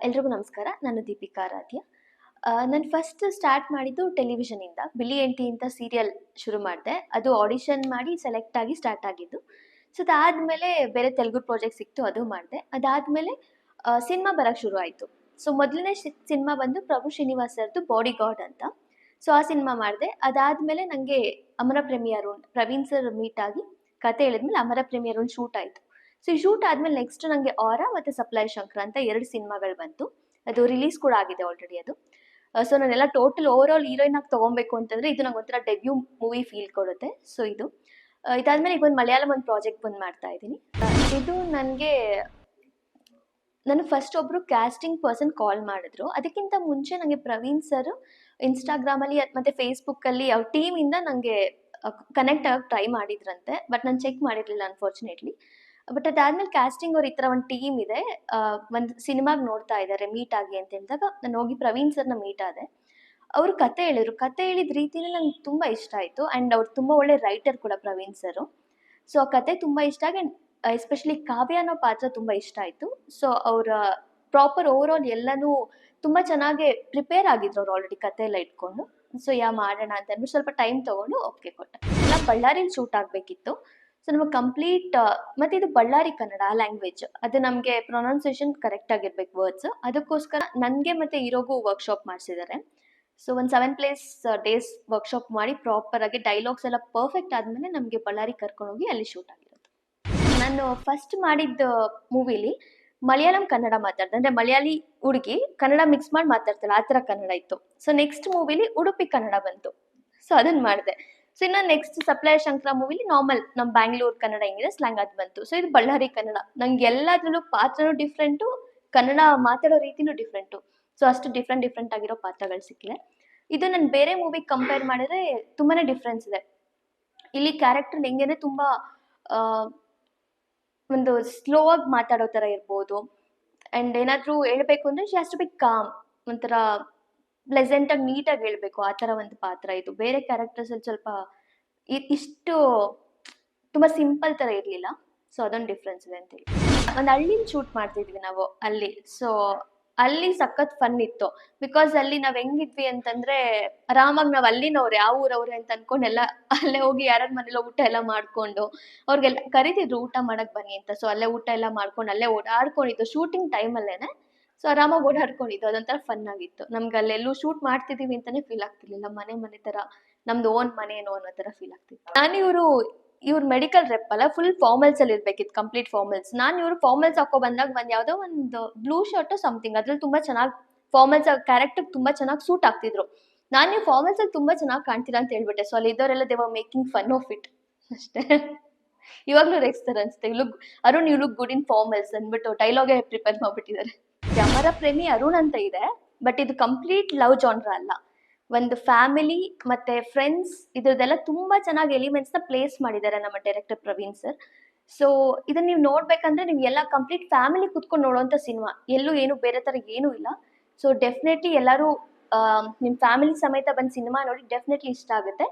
ಎಲ್ರಿಗೂ ನಮಸ್ಕಾರ. ನಾನು ದೀಪಿಕಾ ಆರಾಧ್ಯ. ನಾನು ಫಸ್ಟ್ ಸ್ಟಾರ್ಟ್ ಮಾಡಿದ್ದು ಟೆಲಿವಿಷನಿಂದ. ಬಿಳಿ ಎಂಟಿ ಅಂತ ಸೀರಿಯಲ್ ಶುರು ಮಾಡಿದೆ. ಅದು ಆಡಿಷನ್ ಮಾಡಿ ಸೆಲೆಕ್ಟ್ ಆಗಿ ಸ್ಟಾರ್ಟ್ ಆಗಿದ್ದು. ಸೊ ಅದಾದ್ಮೇಲೆ ಬೇರೆ ತೆಲುಗು ಪ್ರಾಜೆಕ್ಟ್ ಸಿಕ್ತು, ಅದು ಮಾಡಿದೆ. ಅದಾದ್ಮೇಲೆ ಸಿನಿಮಾ ಬರಕ್ಕೆ ಶುರು ಆಯಿತು. ಸೊ ಮೊದಲನೇ ಸಿನಿಮಾ ಬಂದು ಪ್ರಭು ಶ್ರೀನಿವಾಸ್ ಸರ್ದು ಬಾಡಿ ಗಾರ್ಡ್ ಅಂತ. ಸೊ ಆ ಸಿನಿಮಾ ಮಾಡಿದೆ. ಅದಾದ್ಮೇಲೆ ನನಗೆ ಅಮರ ಪ್ರೇಮಿಯರು ಪ್ರವೀಣ್ ಸರ್ ಮೀಟ್ ಆಗಿ ಕತೆ ಹೇಳಿದ್ಮೇಲೆ ಅಮರ ಪ್ರೇಮಿಯರು ಶೂಟ್ ಆಯಿತು. ಸೊ ಈ ಶೂಟ್ ಆದ್ಮೇಲೆ ನೆಕ್ಸ್ಟ್ ನನಗೆ ಆರಾ ಮತ್ತೆ ಸಪ್ಲೈ ಶಂಕರ ಅಂತ 2 ಸಿನಿಮಾಗಳು ಬಂತು. ಅದು ರಿಲೀಸ್ ಕೂಡ ಆಗಿದೆ ಆಲ್ರೆಡಿ ಅದು. ಸೊ ನಾನೆಲ್ಲ ಟೋಟಲ್ ಓವರ್ ಆಲ್ ಹೀರೋಯಿನ್ ಆಗಿ ತಗೊಬೇಕು ಅಂತಂದ್ರೆ ಇದು ನಂಗೆ ಒಂಥರ ಡೆಬ್ಯೂ ಮೂವಿ ಫೀಲ್ ಕೊಡುತ್ತೆ. ಸೊ ಇದು ಇದಾದ್ಮೇಲೆ ಈಗ ಒಂದು ಮಲಯಾಳಂ ಒಂದು ಪ್ರಾಜೆಕ್ಟ್ ಬಂದು ಮಾಡ್ತಾ ಇದ್ದೀನಿ. ಇದು ನನಗೆ ಫಸ್ಟ್ ಒಬ್ರು ಕ್ಯಾಸ್ಟಿಂಗ್ ಪರ್ಸನ್ ಕಾಲ್ ಮಾಡಿದ್ರು. ಅದಕ್ಕಿಂತ ಮುಂಚೆ ನನಗೆ ಪ್ರವೀಣ್ ಸರ್ ಇನ್ಸ್ಟಾಗ್ರಾಮಲ್ಲಿ ಮತ್ತೆ ಫೇಸ್ಬುಕ್ಕಲ್ಲಿ ಅವ್ರ ಟೀಮಿಂದ ನನಗೆ ಕನೆಕ್ಟ್ ಆಗಕ್ಕೆ ಟ್ರೈ ಮಾಡಿದ್ರಂತೆ. ಬಟ್ ನಾನು ಚೆಕ್ ಮಾಡಿರಲಿಲ್ಲ ಅನ್ಫಾರ್ಚುನೇಟ್ಲಿ. ಬಟ್ ಅದಾದ್ಮೇಲೆ ಕ್ಯಾಸ್ಟಿಂಗ್ ಅವ್ರ ಈ ಥರ ಒಂದು ಟೀಮ್ ಇದೆ, ಒಂದು ಸಿನಿಮಾಗೆ ನೋಡ್ತಾ ಇದ್ದಾರೆ ಮೀಟ್ ಆಗಿ ಅಂತ ಹೇಳಿದಾಗ ನಾನು ಹೋಗಿ ಪ್ರವೀಣ್ ಸರ್ನ ಮೀಟ್ ಆದೆ. ಅವರು ಕತೆ ಹೇಳಿದ್ರು. ಕತೆ ಹೇಳಿದ ರೀತಿನೇ ನಂಗೆ ತುಂಬ ಇಷ್ಟ ಆಯಿತು. ಆ್ಯಂಡ್ ಅವ್ರು ತುಂಬ ಒಳ್ಳೆ ರೈಟರ್ ಕೂಡ ಪ್ರವೀಣ್ ಸರು. ಸೊ ಆ ಕತೆ ತುಂಬ ಇಷ್ಟ ಆಗಿ ಎಸ್ಪೆಷಲಿ ಕಾವ್ಯ ಅನ್ನೋ ಪಾತ್ರ ತುಂಬ ಇಷ್ಟ ಆಯಿತು. ಸೊ ಅವರ ಪ್ರಾಪರ್ ಓವರ್ ಆಲ್ ಎಲ್ಲನೂ ತುಂಬ ಚೆನ್ನಾಗಿ ಪ್ರಿಪೇರ್ ಆಗಿದ್ರು ಅವ್ರು ಆಲ್ರೆಡಿ ಕತೆ ಎಲ್ಲ ಇಟ್ಕೊಂಡು. ಸೊ ಮಾಡೋಣ ಅಂತ ಅಂದ್ಬಿಟ್ಟು ಸ್ವಲ್ಪ ಟೈಮ್ ತೊಗೊಂಡು ಒಪ್ಪಿಗೆ ಕೊಟ್ಟೆ. ಎಲ್ಲ ಬಳ್ಳಾರಿಲಿ ಶೂಟ್ ಆಗಬೇಕಿತ್ತು. ಸೊ ನಮಗೆ ಕಂಪ್ಲೀಟ್ ಮತ್ತು ಇದು ಬಳ್ಳಾರಿ ಕನ್ನಡ ಲ್ಯಾಂಗ್ವೇಜ್, ಅದು ನಮಗೆ ಪ್ರೊನೌನ್ಸಿಯೇಷನ್ ಕರೆಕ್ಟ್ ಆಗಿರ್ಬೇಕು ವರ್ಡ್ಸ್. ಅದಕ್ಕೋಸ್ಕರ ನನಗೆ ಮತ್ತು ಹೀರೋಗೂ ವರ್ಕ್ಶಾಪ್ ಮಾಡಿಸಿದ್ದಾರೆ. ಸೊ ಒಂದು 7 ಡೇಸ್ ವರ್ಕ್ಶಾಪ್ ಮಾಡಿ ಪ್ರಾಪರ್ ಆಗಿ ಡೈಲಾಗ್ಸ್ ಎಲ್ಲ ಪರ್ಫೆಕ್ಟ್ ಆದಮೇಲೆ ನಮಗೆ ಬಳ್ಳಾರಿ ಕರ್ಕೊಂಡೋಗಿ ಅಲ್ಲಿ ಶೂಟ್ ಆಗಿರೋದು. ನಾನು ಫಸ್ಟ್ ಮಾಡಿದ್ದ ಮೂವಿಲಿ ಮಲಯಾಳಂ ಕನ್ನಡ ಮಾತಾಡ್ದೆ, ಅಂದರೆ ಮಲಯಾಳಿ ಹುಡುಗಿ ಕನ್ನಡ ಮಿಕ್ಸ್ ಮಾಡಿ ಮಾತಾಡ್ತಾಳೆ ಆ ಥರ ಕನ್ನಡ ಇತ್ತು. ಸೊ ನೆಕ್ಸ್ಟ್ ಮೂವಿಲಿ ಉಡುಪಿ ಕನ್ನಡ ಬಂತು. ಸೊ ಅದನ್ನು ಮಾಡಿದೆ. ಸೊ ಇನ್ನು ನೆಕ್ಸ್ಟ್ ಸಪ್ಲೈ ಶಂಕರ ಮೂವಿಲಿ ನಾರ್ಮಲ್ ನಮ್ಮ ಬ್ಯಾಂಗ್ಳೂರ್ ಕನ್ನಡ ಹೆಂಗಿದೆ ಸ್ಲ್ಯಾಂಗ್ ಅದು ಬಂತು. ಸೊ ಇದು ಬಳ್ಳಾರಿ ಕನ್ನಡ. ನಂಗೆ ಎಲ್ಲದ್ರಲ್ಲೂ ಪಾತ್ರನೂ ಡಿಫ್ರೆಂಟು, ಕನ್ನಡ ಮಾತಾಡೋ ರೀತಿನೂ ಡಿಫ್ರೆಂಟು. ಸೊ ಅಷ್ಟು ಡಿಫ್ರೆಂಟ್ ಆಗಿರೋ ಪಾತ್ರಗಳು ಸಿಕ್ಕಿದೆ. ಇದು ನಾನು ಬೇರೆ ಮೂವಿಗೆ ಕಂಪೇರ್ ಮಾಡಿದ್ರೆ ತುಂಬಾ ಡಿಫ್ರೆನ್ಸ್ ಇದೆ. ಇಲ್ಲಿ ಕ್ಯಾರೆಕ್ಟರ್ ಹೆಂಗೇನೆ ತುಂಬ ಒಂದು ಸ್ಲೋ ಆಗಿ ಮಾತಾಡೋ ಥರ ಇರ್ಬೋದು. ಆ್ಯಂಡ್ ಏನಾದರೂ ಹೇಳ್ಬೇಕು ಅಂದರೆ she has to be calm, ಒಂಥರ ಪ್ಲೆಸೆಂಟಾಗಿ ನೀಟಾಗಿ ಹೇಳ್ಬೇಕು, ಆ ಥರ ಒಂದು ಪಾತ್ರ ಇದು. ಬೇರೆ ಕ್ಯಾರೆಕ್ಟರ್ಸಲ್ಲಿ ಸ್ವಲ್ಪ ಇಷ್ಟು ತುಂಬ ಸಿಂಪಲ್ ಥರ ಇರಲಿಲ್ಲ. ಸೊ ಅದೊಂದು ಡಿಫ್ರೆನ್ಸ್ ಇದೆ ಅಂತೇಳಿ. ಒಂದು ಹಳ್ಳಿನ ಶೂಟ್ ಮಾಡ್ತಿದ್ವಿ ನಾವು ಅಲ್ಲಿ. ಸೊ ಅಲ್ಲಿ ಸಖತ್ ಫನ್ ಇತ್ತು. ಬಿಕಾಸ್ ಅಲ್ಲಿ ನಾವು ಹೆಂಗಿದ್ವಿ ಅಂತಂದರೆ ಆರಾಮಾಗಿ ನಾವು ಅಲ್ಲಿನವ್ರೆ, ಯಾವ ಊರವ್ರೆ ಅಂತ ಅಂದ್ಕೊಂಡೆಲ್ಲ ಅಲ್ಲೇ ಹೋಗಿ ಯಾರ್ಯಾರ ಮನೇಲಿ ಊಟ ಎಲ್ಲ ಮಾಡಿಕೊಂಡು ಅವ್ರಿಗೆಲ್ಲ ಕರಿತಿದ್ರು ಊಟ ಮಾಡಕ್ಕೆ ಬನ್ನಿ ಅಂತ. ಸೊ ಅಲ್ಲೇ ಊಟ ಎಲ್ಲ ಮಾಡ್ಕೊಂಡು ಅಲ್ಲೇ ಓಡಾಡ್ಕೊಂಡಿದ್ದು ಶೂಟಿಂಗ್ ಟೈಮಲ್ಲೇ. ಸೊ ಆರಾಮಾಗಿ ಓಡಾಡ್ಕೊಂಡಿದ್ದು, ಅದೊಂಥರ ಫನ್ ಆಗಿತ್ತು. ನಮ್ಗೆ ಅಲ್ಲೆಲ್ಲೂ ಶೂಟ್ ಮಾಡ್ತಿದ್ದೀವಿ ಅಂತಲೇ ಫೀಲ್ ಆಗ್ತಿರ್ಲಿಲ್ಲ. ಮನೆ ಥರ ನಮ್ದು ಓನ್ ಮನೇನೋ ಅನ್ನೋ ಥರ ಫೀಲ್ ಆಗ್ತಿತ್ತು. ನಾನು ಇವ್ರು ಮೆಡಿಕಲ್ ರೆಪ್ ಅಲ್ಲ, ಫುಲ್ ಫಾರ್ಮಲ್ಸಲ್ಲಿ ಇರಬೇಕಿತ್ತು, ಕಂಪ್ಲೀಟ್ ಫಾರ್ಮಲ್ಸ್. ನಾನು ಇವರು ಫಾರ್ಮಲ್ಸ್ ಹಾಕೋ ಬಂದಾಗ ಯಾವುದೋ ಒಂದು ಬ್ಲೂ ಶರ್ಟು ಸಮಥಿಂಗ್, ಅದ್ರಲ್ಲಿ ತುಂಬ ಚೆನ್ನಾಗಿ ಫಾರ್ಮಲ್ಸ್ ಕ್ಯಾರೆಕ್ಟರ್ ತುಂಬ ಚೆನ್ನಾಗಿ ಸೂಟ್ ಆಗ್ತಿದ್ರು. ನಾನು ನೀವು ಫಾರ್ಮಲ್ಸಲ್ಲಿ ತುಂಬ ಚೆನ್ನಾಗಿ ಕಾಣ್ತೀರಾ ಅಂತ ಹೇಳ್ಬಿಟ್ಟೆ. ಸೊ ಅಲ್ಲಿ ಇದ್ದವರೆಲ್ಲ they were making fun of it ಅಷ್ಟೇ. ಇವಾಗಲೂ ರೇಗಿಸ್ತಾರೆ ಅನ್ಸುತ್ತೆ, Arun you look good in formals ಅಂದ್ಬಿಟ್ಟು ಡೈಲಾಗೇ ಪ್ರಿಪೇರ್ ಮಾಡಿಬಿಟ್ಟಿದ್ದಾರೆ. ಅಮರ ಪ್ರೇಮಿ ಅರುಣ್ ಅಂತ ಇದೆ, ಬಟ್ ಇದು ಕಂಪ್ಲೀಟ್ ಲವ್ ಜಾನ್ರ ಅಲ್ಲ. ಒಂದು ಫ್ಯಾಮಿಲಿ ಮತ್ತೆ ಫ್ರೆಂಡ್ಸ್ ಇದ್ರದ್ದೆಲ್ಲ ತುಂಬಾ ಚೆನ್ನಾಗಿ ಎಲಿಮೆಂಟ್ಸ್ನ ಪ್ಲೇಸ್ ಮಾಡಿದ್ದಾರೆ ನಮ್ಮ ಡೈರೆಕ್ಟರ್ ಪ್ರವೀಣ್ ಸರ್. ಸೊ ಇದನ್ನ ನೀವು ನೋಡ್ಬೇಕಂದ್ರೆ ನೀವು ಎಲ್ಲ ಕಂಪ್ಲೀಟ್ ಫ್ಯಾಮಿಲಿ ಕುತ್ಕೊಂಡು ನೋಡುವಂಥ ಸಿನಿಮಾ, ಎಲ್ಲೂ ಏನು ಬೇರೆ ಥರ ಏನೂ ಇಲ್ಲ. ಸೊ ಡೆಫಿನೆಟ್ಲಿ ಎಲ್ಲರೂ ನಿಮ್ಮ ಫ್ಯಾಮಿಲಿ ಸಮೇತ ಬಂದು ಸಿನಿಮಾ ನೋಡಿ ಡೆಫಿನೆಟ್ಲಿ ಇಷ್ಟ ಆಗುತ್ತೆ.